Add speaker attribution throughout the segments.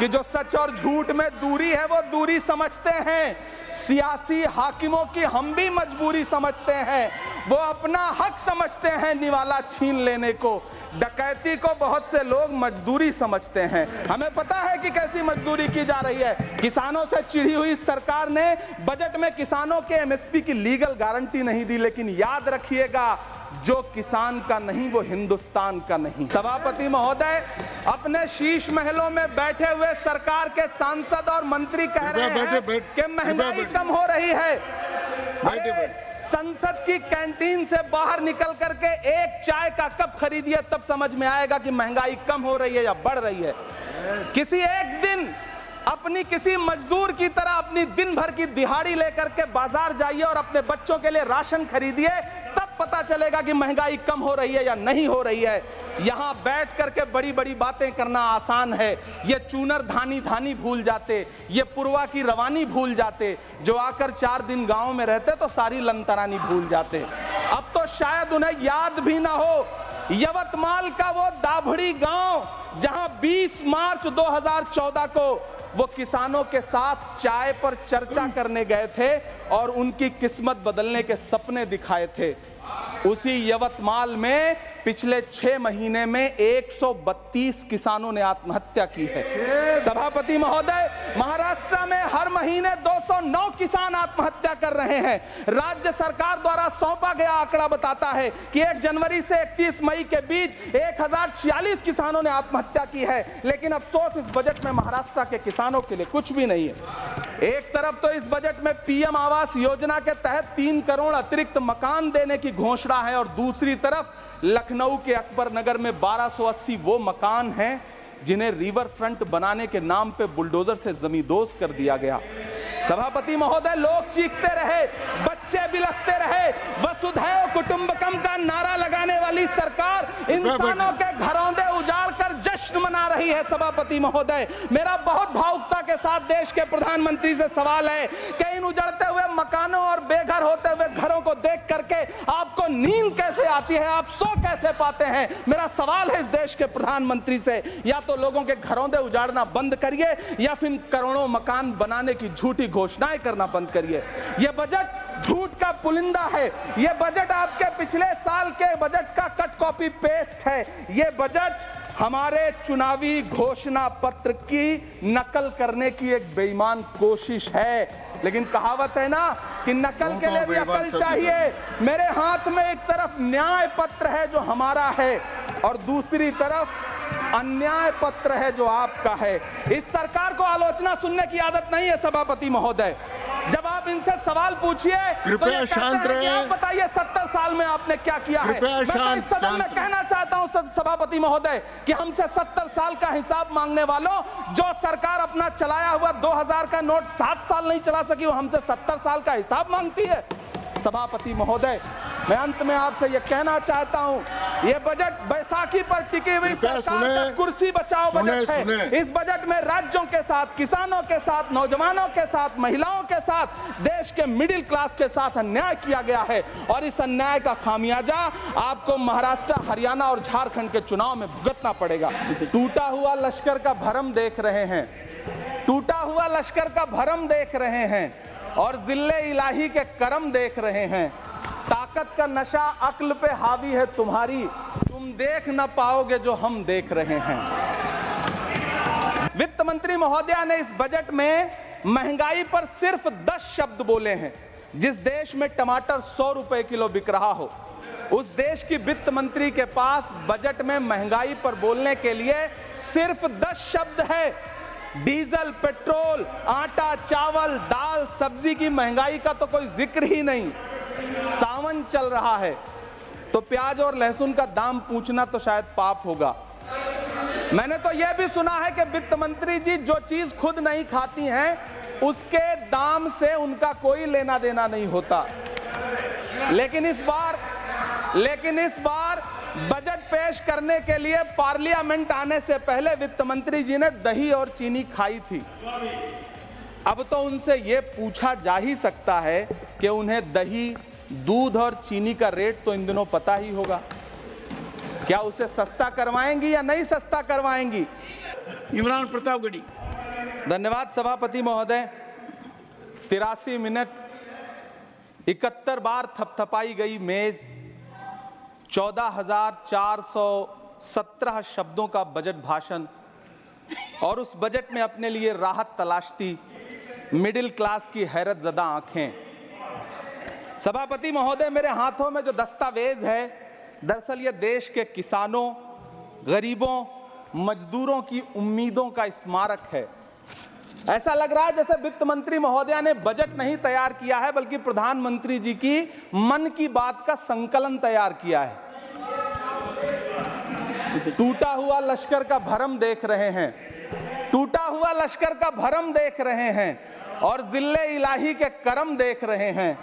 Speaker 1: कि जो सच और झूठ में दूरी है वो दूरी समझते हैं, सियासी हाकिमों की हम भी मजबूरी समझते हैं, वो अपना हक समझते हैं निवाला छीन लेने को। डकैती को बहुत से लोग मजदूरी समझते हैं। हमें पता है कि कैसी मजदूरी की जा रही है। किसानों से चिढ़ी हुई सरकार ने बजट में किसानों के एमएसपी की लीगल गारंटी नहीं दी, लेकिन याद रखिएगा, जो किसान का नहीं वो हिंदुस्तान का नहीं। सभापति महोदय, अपने शीश महलों में बैठे हुए सरकार के सांसद और मंत्री कह रहे हैं कि महंगाई कम हो रही है। संसद की कैंटीन से बाहर निकल करके एक चाय का कप खरीदिए, तब समझ में आएगा कि महंगाई कम हो रही है या बढ़ रही है। किसी एक दिन अपनी किसी मजदूर की तरह अपनी दिन भर की दिहाड़ी लेकर के बाजार जाइए और अपने बच्चों के लिए राशन खरीदिए, तब पता चलेगा कि महंगाई कम हो रही है या नहीं हो रही है। यहां बैठ करके बड़ी बड़ी बातें करना आसान है। ये चूनर धानी धानी भूल जाते, ये पुरवा की रवानी भूल जाते, जो आकर 4 दिन गांव में रहते तो सारी लंतरानी भूल जाते। अब तो शायद उन्हें याद भी ना हो यवतमाल का वो दाभड़ी गांव, जहां 20 मार्च 2014 को वो किसानों के साथ चाय पर चर्चा करने गए थे और उनकी किस्मत बदलने के सपने दिखाए थे। उसी यवतमाल में पिछले 6 महीने में 132 किसानों ने आत्महत्या की है। सभापति महोदय, महाराष्ट्र में हर महीने 209 किसान आत्महत्या कर रहे हैं। राज्य सरकार द्वारा सौंपा गया आंकड़ा बताता है कि 1 जनवरी से 31 मई के बीच 1046 किसानों ने आत्महत्या की है। लेकिन अफसोस, इस बजट में महाराष्ट्र के किसानों के लिए कुछ भी नहीं है। एक तरफ तो इस बजट में पीएम आवास योजना के तहत 3 करोड़ अतिरिक्त मकान देने की घोषणा है और दूसरी तरफ लखनऊ के अकबर नगर में 1280 वो मकान हैं जिन्हें रिवर फ्रंट बनाने के नाम पे बुलडोजर से जमींदोज कर दिया गया। सभापति महोदय, लोग चीखते रहे, बच्चे बिलखते रहे, वसुधैव कुटुंबकम का नारा लगाने वाली सरकार इंसानों के घरौंदे उजाड़ कर जश्न मना रही है। सभापति महोदय, मेरा बहुत भावुकता के साथ देश के प्रधानमंत्री से सवाल है कि इन उजड़ते हुए मकानों और बेघर होते हुए घरों को देख करके आपको नींद कैसे आती है, आप सो कैसे पाते हैं? मेरा सवाल है इस देश के प्रधानमंत्री से, या तो लोगों के घरौंदे उजाड़ना बंद करिए या फिर करोड़ों मकान बनाने की झूठी घोषणाएं करना बंद करिए। यह बजट झूठ का पुलिंदा है। यह बजट आपके पिछले साल के बजट का कट कॉपी पेस्ट है। यह बजट हमारे चुनावी घोषणा पत्र की नकल करने की एक बेईमान कोशिश है। लेकिन कहावत है ना कि नकल के लिए भी अकल चाहिए। मेरे हाथ में एक तरफ न्याय पत्र है जो हमारा है और दूसरी तरफ अन्याय पत्र है जो आपका है। इस सरकार को आलोचना सुनने की आदत नहीं है। सभापति महोदय, जब आप इनसे सवाल पूछिए तो ये कहते हैं कि आप बताइए 70 साल में आपने क्या किया है। मैं तो इस सदन में कहना चाहता हूं सभापति महोदय कि हमसे 70 साल का हिसाब मांगने वालों, जो सरकार अपना चलाया हुआ 2000 का नोट 7 साल नहीं चला सकी, वो हमसे 70 साल का हिसाब मांगती है। सभापति महोदय, मैं अंत में आपसे यह कहना चाहता हूं, यह बजट बैसाखी पर टिकी हुई सरकार का कुर्सी बचाओ बजट है। इस बजट में राज्यों के साथ, किसानों के साथ, नौजवानों के साथ, महिलाओं के साथ, देश के मिडिल क्लास के साथ अन्याय किया गया है और इस अन्याय का खामियाजा आपको महाराष्ट्र, हरियाणा और झारखंड के चुनाव में भुगतना पड़ेगा। टूटा हुआ लश्कर का भरम देख रहे हैं, टूटा हुआ लश्कर का भरम देख रहे हैं और जिल्ले इलाही के करम देख रहे हैं। ताकत का नशा अक्ल पे हावी है तुम्हारी, तुम देख न पाओगे जो हम देख रहे हैं। वित्त मंत्री महोदया ने इस बजट में महंगाई पर सिर्फ 10 शब्द बोले हैं। जिस देश में टमाटर 100 रुपए किलो बिक रहा हो, उस देश की वित्त मंत्री के पास बजट में महंगाई पर बोलने के लिए सिर्फ 10 शब्द है। डीजल, पेट्रोल, आटा, चावल, दाल, सब्जी की महंगाई का तो कोई जिक्र ही नहीं। सावन चल रहा है तो प्याज और लहसुन का दाम पूछना तो शायद पाप होगा। मैंने तो यह भी सुना है कि वित्त मंत्री जी जो चीज खुद नहीं खाती हैं उसके दाम से उनका कोई लेना देना नहीं होता। लेकिन इस बार बजट पेश करने के लिए पार्लियामेंट आने से पहले वित्त मंत्री जी ने दही और चीनी खाई थी। अब तो उनसे यह पूछा जा ही सकता है कि उन्हें दही, दूध और चीनी का रेट तो इन दिनों पता ही होगा। क्या उसे सस्ता करवाएंगी या नहीं सस्ता करवाएंगी?
Speaker 2: इमरान प्रतापगढ़ी।
Speaker 1: धन्यवाद सभापति महोदय। 83 मिनट 71 बार थपथपाई गई मेज, 14,417 शब्दों का बजट भाषण और उस बजट में अपने लिए राहत तलाशती मिडिल क्लास की हैरत ज़दा आंखें। सभापति महोदय, मेरे हाथों में जो दस्तावेज है, दरअसल ये देश के किसानों, गरीबों, मजदूरों की उम्मीदों का स्मारक है। ऐसा लग रहा है जैसे वित्त मंत्री महोदया ने बजट नहीं तैयार किया है, बल्कि प्रधानमंत्री जी की मन की बात का संकलन तैयार किया है। टूटा हुआ लश्कर का भरम देख रहे हैं, टूटा हुआ लश्कर का भरम देख रहे हैं और जिल्ले इलाही के करम देख रहे हैं।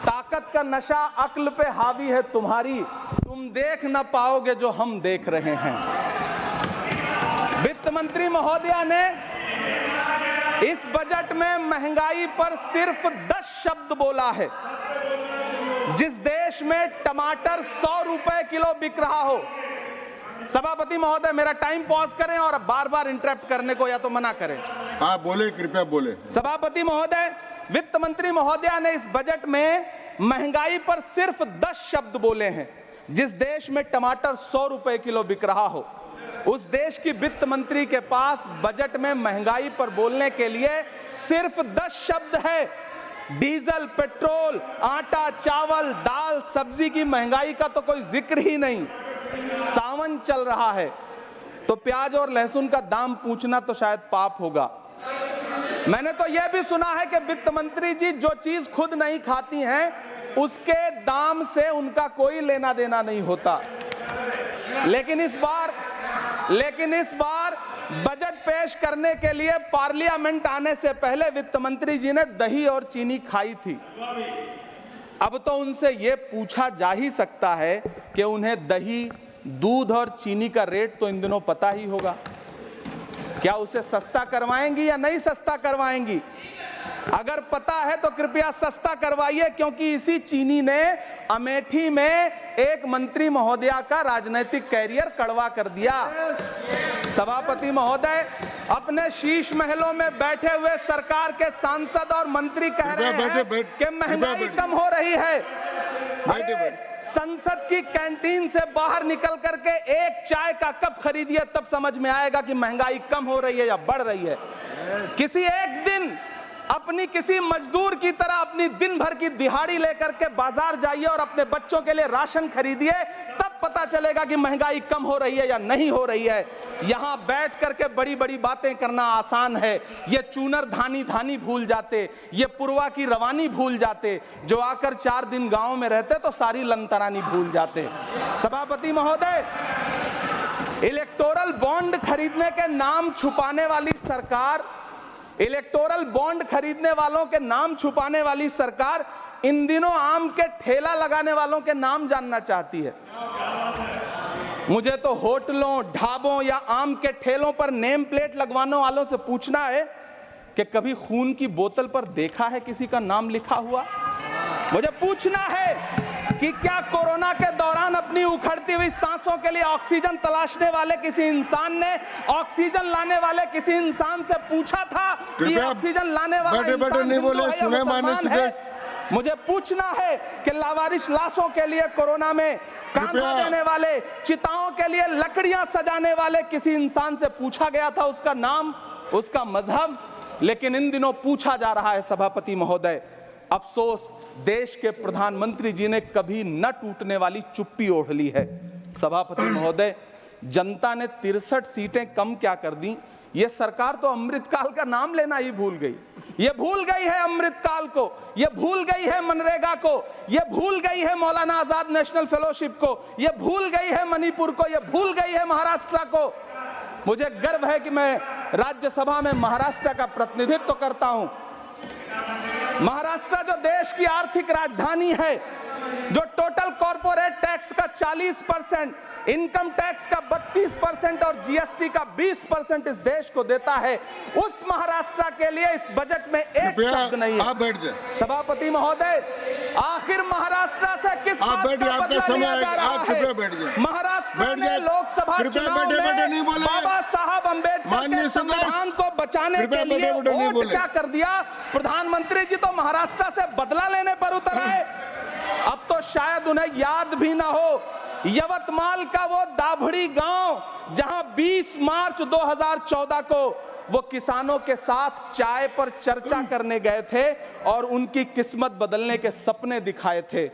Speaker 1: ताकत का नशा अक्ल पे हावी है तुम्हारी, तुम देख न पाओगे जो हम देख रहे हैं। वित्त मंत्री महोदया ने इस बजट में महंगाई पर सिर्फ 10 शब्द बोला है। जिस देश में टमाटर 100 रुपए किलो बिक रहा हो, सभापति महोदय मेरा टाइम पॉज करें और बार बार इंटरप्ट करने को या तो मना करें।
Speaker 3: हाँ बोले, कृपया बोले।
Speaker 1: सभापति महोदय, वित्त मंत्री महोदया ने इस बजट में महंगाई पर सिर्फ 10 शब्द बोले हैं। जिस देश में टमाटर 100 रुपए किलो बिक रहा हो, उस देश की वित्त मंत्री के पास बजट में महंगाई पर बोलने के लिए सिर्फ 10 शब्द है। डीजल, पेट्रोल, आटा, चावल, दाल, सब्जी की महंगाई का तो कोई जिक्र ही नहीं। सावन चल रहा है तो प्याज और लहसुन का दाम पूछना तो शायद पाप होगा। मैंने तो यह भी सुना है कि वित्त मंत्री जी जो चीज खुद नहीं खाती हैं, उसके दाम से उनका कोई लेना देना नहीं होता। लेकिन इस बार बजट पेश करने के लिए पार्लियामेंट आने से पहले वित्त मंत्री जी ने दही और चीनी खाई थी। अब तो उनसे यह पूछा जा ही सकता है कि उन्हें दही, दूध और चीनी का रेट तो इन दिनों पता ही होगा। क्या उसे सस्ता करवाएंगी या नहीं सस्ता करवाएंगी? अगर पता है तो कृपया सस्ता करवाइए, क्योंकि इसी चीनी ने अमेठी में एक मंत्री महोदया का राजनीतिक कैरियर कड़वा कर दिया। सभापति महोदय, अपने शीश महलों में बैठे हुए सरकार के सांसद और मंत्री कह रहे हैं कि महंगाई कम हो रही है। संसद की कैंटीन से बाहर निकल करके एक चाय का कप खरीदिए, तब समझ में आएगा कि महंगाई कम हो रही है या बढ़ रही है। किसी एक दिन अपनी किसी मजदूर की तरह अपनी दिन भर की दिहाड़ी लेकर के बाजार जाइए और अपने बच्चों के लिए राशन खरीदिए, तब पता चलेगा कि महंगाई कम हो रही है या नहीं हो रही है। यहां बैठ करके बड़ी बड़ी बातें करना आसान है। ये चूनर धानी धानी भूल जाते, ये पुरवा की रवानी भूल जाते, जो आकर 4 दिन गांव में रहते तो सारी लंतरानी भूल जाते। सभापति महोदय, इलेक्टोरल बॉन्ड खरीदने के नाम छुपाने वाली सरकार, इलेक्टोरल बॉन्ड खरीदने वालों के नाम छुपाने वाली सरकार इन दिनों आम के ठेला लगाने वालों के नाम जानना चाहती है। मुझे तो होटलों, ढाबों या आम के ठेलों पर नेम प्लेट लगवाने वालों से पूछना है कि कभी खून की बोतल पर देखा है किसी का नाम लिखा हुआ? मुझे पूछना है कि क्या कोरोना के दौरान अपनी उखड़ती हुई सांसों के लिए ऑक्सीजन तलाशने वाले किसी इंसान ने ऑक्सीजन लाने वाले किसी इंसान से पूछा था कि ऑक्सीजन लाने वाला इंसान हिंदू है या मुसलमान है? मुझे पूछना है कि लावारिश लाशों के लिए कोरोना में कांधा देने वाले, चिताओं के लिए लकड़ियां सजाने वाले किसी इंसान से पूछा गया था उसका नाम, उसका मजहब? लेकिन इन दिनों पूछा जा रहा है। सभापति महोदय, अफसोस देश के प्रधानमंत्री जी ने कभी न टूटने वाली चुप्पी ओढ़ ली है। सभापति महोदय, जनता ने 63 सीटें कम क्या कर दी, ये सरकार तो अमृतकाल का नाम लेना ही भूल गई। ये भूल गई है अमृतकाल को, ये भूल गई है मनरेगा को, ये भूल गई है मौलाना आजाद नेशनल फेलोशिप को, ये भूल गई है मणिपुर को, ये भूल गई है महाराष्ट्र को। मुझे गर्व है कि मैं राज्यसभा में महाराष्ट्र का प्रतिनिधित्व करता हूं। महाराष्ट्र जो देश की आर्थिक राजधानी है, जो टोटल कॉर्पोरेट टैक्स टैक्स का 40%, इनकम टैक्स का 32% और जीएसटी का 20% इस देश को देता है, उस महाराष्ट्र के लिए इस बजट में एक शब्द नहीं है।
Speaker 3: आप बैठ जाए।
Speaker 1: सभापति महोदय, आखिर महाराष्ट्र से किस बात का बदला लिया जा रहा है? महाराष्ट्र ने लोकसभा चुनाव में बाबा साहब अम्बेडकर के संविधान को बचाने के लिए वोट क्या कर दिया? प्रधानमंत्री जी तो महाराष्ट्र से बदला लेने पर उतर आए। अब तो शायद उन्हें याद भी ना हो यवतमाल का वो दाभड़ी गांव जहां 20 मार्च 2014 को वो किसानों के साथ चाय पर चर्चा करने गए थे और उनकी किस्मत बदलने के सपने दिखाए थे।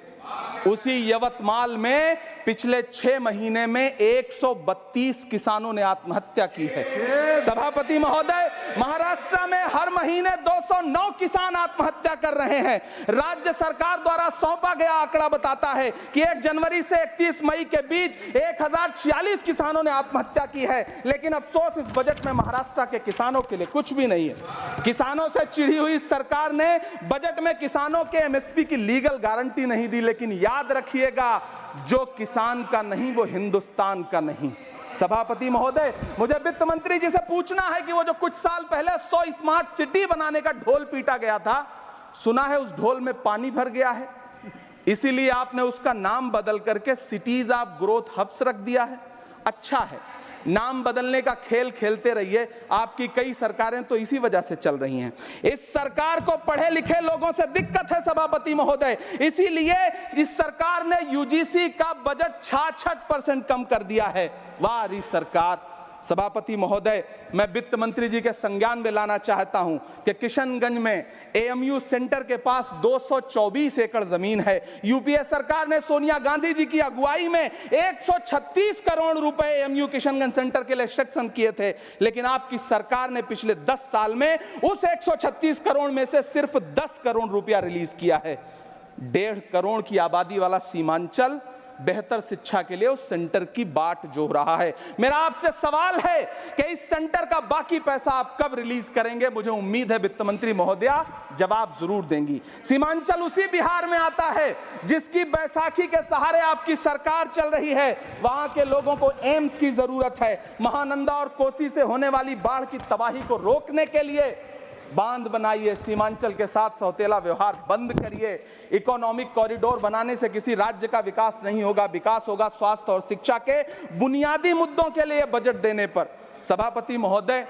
Speaker 1: उसी यवतमाल में पिछले 6 महीने में 132 किसानों ने आत्महत्या की है। सभापति महोदय, महाराष्ट्र में हर महीने 209 किसान आत्महत्या कर रहे हैं। राज्य सरकार द्वारा सौंपा गया आंकड़ा बताता है कि 1 जनवरी से 31 मई के बीच 1046 किसानों ने आत्महत्या की है। लेकिन अफसोस, इस बजट में महाराष्ट्र के किसानों के लिए कुछ भी नहीं है। किसानों से चिढ़ी हुई सरकार ने बजट में किसानों के एमएसपी की लीगल गारंटी नहीं दी। लेकिन याद रखिएगा, जो किसान का नहीं वो हिंदुस्तान का नहीं। सभापति महोदय, मुझे वित्त मंत्री जी से पूछना है कि वो जो कुछ साल पहले 100 स्मार्ट सिटी बनाने का ढोल पीटा गया था, सुना है उस ढोल में पानी भर गया है, इसीलिए आपने उसका नाम बदल करके सिटीज ऑफ ग्रोथ हब्स रख दिया है। अच्छा है, नाम बदलने का खेल खेलते रहिए। आपकी कई सरकारें तो इसी वजह से चल रही हैं। इस सरकार को पढ़े लिखे लोगों से दिक्कत है सभापति महोदय, इसीलिए इस सरकार ने यूजीसी का बजट 66% कम कर दिया है। वाह री सरकार। सभापति महोदय, मैं वित्त मंत्री जी के संज्ञान में लाना चाहता हूं कि किशनगंज में एएमयू सेंटर के पास 224 एकड़ जमीन है। यूपीए सरकार ने सोनिया गांधी जी की अगुवाई में 136 करोड़ रुपए एएमयू किशनगंज सेंटर के लिए सेक्शन किए थे। लेकिन आपकी सरकार ने पिछले 10 साल में उस 136 करोड़ में से सिर्फ 10 करोड़ रुपया रिलीज किया है। 1.5 करोड़ की आबादी वाला सीमांचल बेहतर शिक्षा के लिए उस सेंटर की बाट जोह रहा है। मेरा आपसे सवाल है कि इस सेंटर का बाकी पैसा आप कब रिलीज करेंगे? मुझे उम्मीद है वित्त मंत्री महोदया जवाब जरूर देंगी। सीमांचल उसी बिहार में आता है जिसकी बैसाखी के सहारे आपकी सरकार चल रही है। वहां के लोगों को एम्स की जरूरत है। महानंदा और कोसी से होने वाली बाढ़ की तबाही को रोकने के लिए बांध बनाइए, सीमांचल के साथ सौतेला व्यवहार बंद करिए। इकोनॉमिक कॉरिडोर बनाने से किसी राज्य का विकास नहीं होगा, विकास होगा स्वास्थ्य और शिक्षा के बुनियादी मुद्दों के लिए बजट देने पर। सभापति महोदय,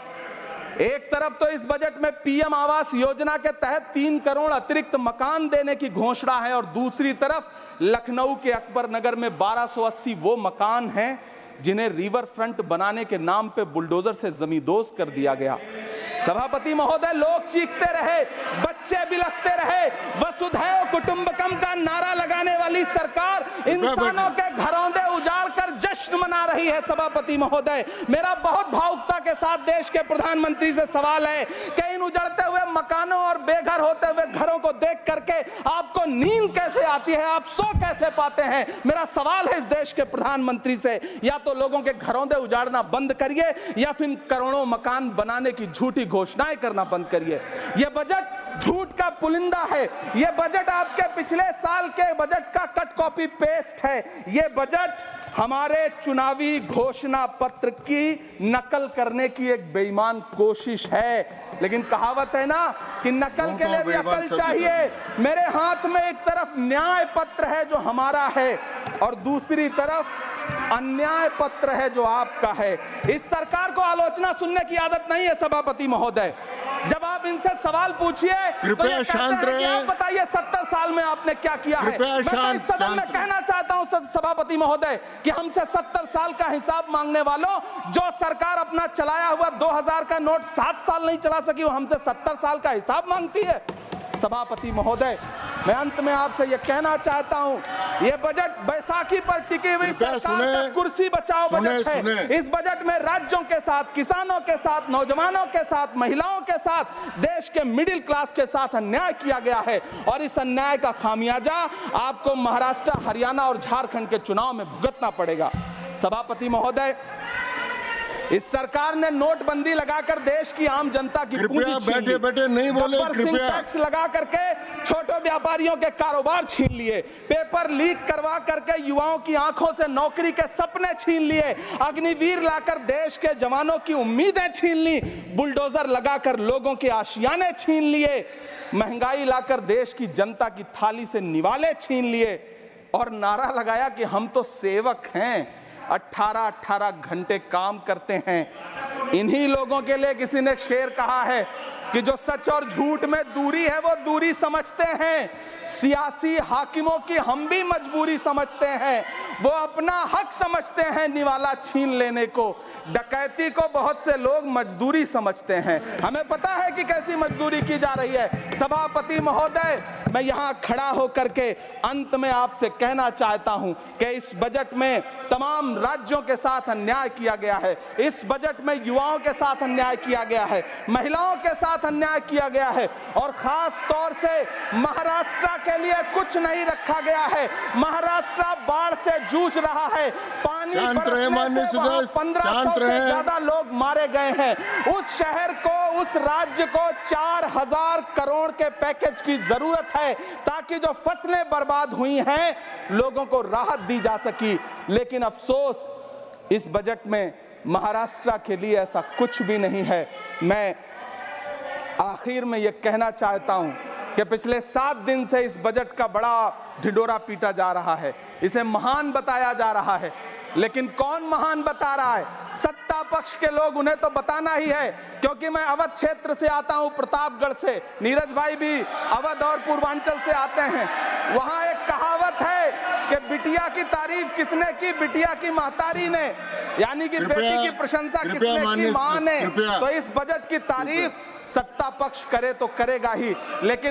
Speaker 1: एक तरफ तो इस बजट में पीएम आवास योजना के तहत 3 करोड़ अतिरिक्त मकान देने की घोषणा है और दूसरी तरफ लखनऊ के अकबर नगर में 1280 वो मकान हैं जिन्हें रिवर फ्रंट बनाने के नाम पे बुलडोजर से जमींदोज कर दिया गया। सभापति महोदय, लोग चीखते रहे, बच्चे बिलखते रहे, वसुधैव कुटुंबकम का नारा लगाने वाली सरकार इंसानों के घरौंदे उजाड़ कर जश्न मना रही है। सभापति महोदय, मेरा बहुत भावुकता के साथ देश के प्रधानमंत्री से सवाल है कि इन उजड़ते हुए मकानों और बेघर होते हुए घरों को देख करके आपको नींद कैसे आती है, आप सो कैसे पाते हैं? मेरा सवाल है इस देश के प्रधानमंत्री से, या तो लोगों के घरौंदे उजाड़ना बंद करिए या फिर करोड़ों मकान बनाने की झूठी घोषणाएं करना बंद करिए। यह बजट झूठ का पुलिंदा है। यह बजट आपके पिछले साल के बजट का कट कॉपी पेस्ट है। यह बजट हमारे चुनावी घोषणा पत्र की नकल करने की एक बेईमान कोशिश है। लेकिन कहावत है ना कि नकल के लिए भी अकल चाहिए। मेरे हाथ में एक तरफ न्याय पत्र है जो हमारा है और दूसरी तरफ अन्याय पत्र है जो आपका है। इस सरकार को आलोचना सुनने की आदत नहीं है सभापति महोदय। जब आप इनसे सवाल पूछिए तो ये कहते हैं कि आप बताइए 70 साल में आपने क्या किया है। मैं तो इस सदन में कहना चाहता हूं सभापति महोदय कि हमसे 70 साल का हिसाब मांगने वालों, जो सरकार अपना चलाया हुआ 2000 का नोट 7 साल नहीं चला सकी, वो हमसे 70 साल का हिसाब मांगती है। सभापति महोदय, मैं अंत में आपसे यह कहना चाहता हूं, यह बजट बैसाखी पर टिकी हुई सरकार का कुर्सी बचाओ बजट है। इस बजट में राज्यों के साथ, किसानों के साथ, नौजवानों के साथ, महिलाओं के साथ, देश के मिडिल क्लास के साथ अन्याय किया गया है और इस अन्याय का खामियाजा आपको महाराष्ट्र, हरियाणा और झारखंड के चुनाव में भुगतना पड़ेगा। सभापति महोदय, इस सरकार ने नोटबंदी लगाकर देश की आम जनता की पूंजी
Speaker 3: कृपया
Speaker 1: छीन ली।
Speaker 3: बैठे बैठे नहीं बोले,
Speaker 1: गब्बर सिंह
Speaker 3: कृपया।
Speaker 1: टैक्स लगा करके छोटे व्यापारियों के कारोबार छीन लिए, पेपर लीक करवा करके युवाओं की आंखों से नौकरी के सपने छीन लिए, अग्निवीर लाकर देश के जवानों की उम्मीदें छीन ली, बुलडोजर लगाकर लोगों के आशियाने छीन लिए, महंगाई लाकर देश की जनता की थाली से निवाले छीन लिए और नारा लगाया कि हम तो सेवक हैं, 18-18 घंटे काम करते हैं। इन्हीं लोगों के लिए किसी ने शेर कहा है कि जो सच और झूठ में दूरी है वो दूरी समझते हैं, सियासी हाकिमों की हम भी मजबूरी समझते हैं, वो अपना हक समझते हैं निवाला छीन लेने को, डकैती को बहुत से लोग मजदूरी समझते हैं। हमें पता है कि कैसी मजदूरी की जा रही है। सभापति महोदय, मैं यहाँ खड़ा होकर के अंत में आपसे कहना चाहता हूं कि इस बजट में तमाम राज्यों के साथ अन्याय किया गया है, इस बजट में युवाओं के साथ अन्याय किया गया है, महिलाओं के साथ अन्याय किया गया है और खास तौर से महाराष्ट्र के लिए कुछ नहीं रखा गया है। महाराष्ट्र बाढ़ से जूझ रहा है, पानी बरसने से वहां 1500 से ज्यादा लोग मारे गए हैं। उस शहर को, उस राज्य को 4000 करोड़ के पैकेज की जरूरत है ताकि जो फसलें बर्बाद हुई हैं लोगों को राहत दी जा सकी। लेकिन अफसोस इस बजट में महाराष्ट्र के लिए ऐसा कुछ भी नहीं है। मैं आखिर में यह कहना चाहता हूं कि पिछले 7 दिन से इस बजट का बड़ा ढिंढोरा पीटा जा रहा है, इसे महान बताया जा रहा है, लेकिन कौन महान बता रहा है? सत्ता पक्ष के लोग, उन्हें तो बताना ही है, क्योंकि मैं अवध क्षेत्र से आता हूं, प्रतापगढ़ से, नीरज भाई भी अवध और पूर्वांचल से आते हैं। वहां एक कहावत है कि बिटिया की तारीफ किसने की? बिटिया की महतारी ने, यानी कि बेटी की प्रशंसा किसने की? मां ने। तो इस बजट की तारीफ सत्ता पक्ष करे तो करेगा ही, लेकिन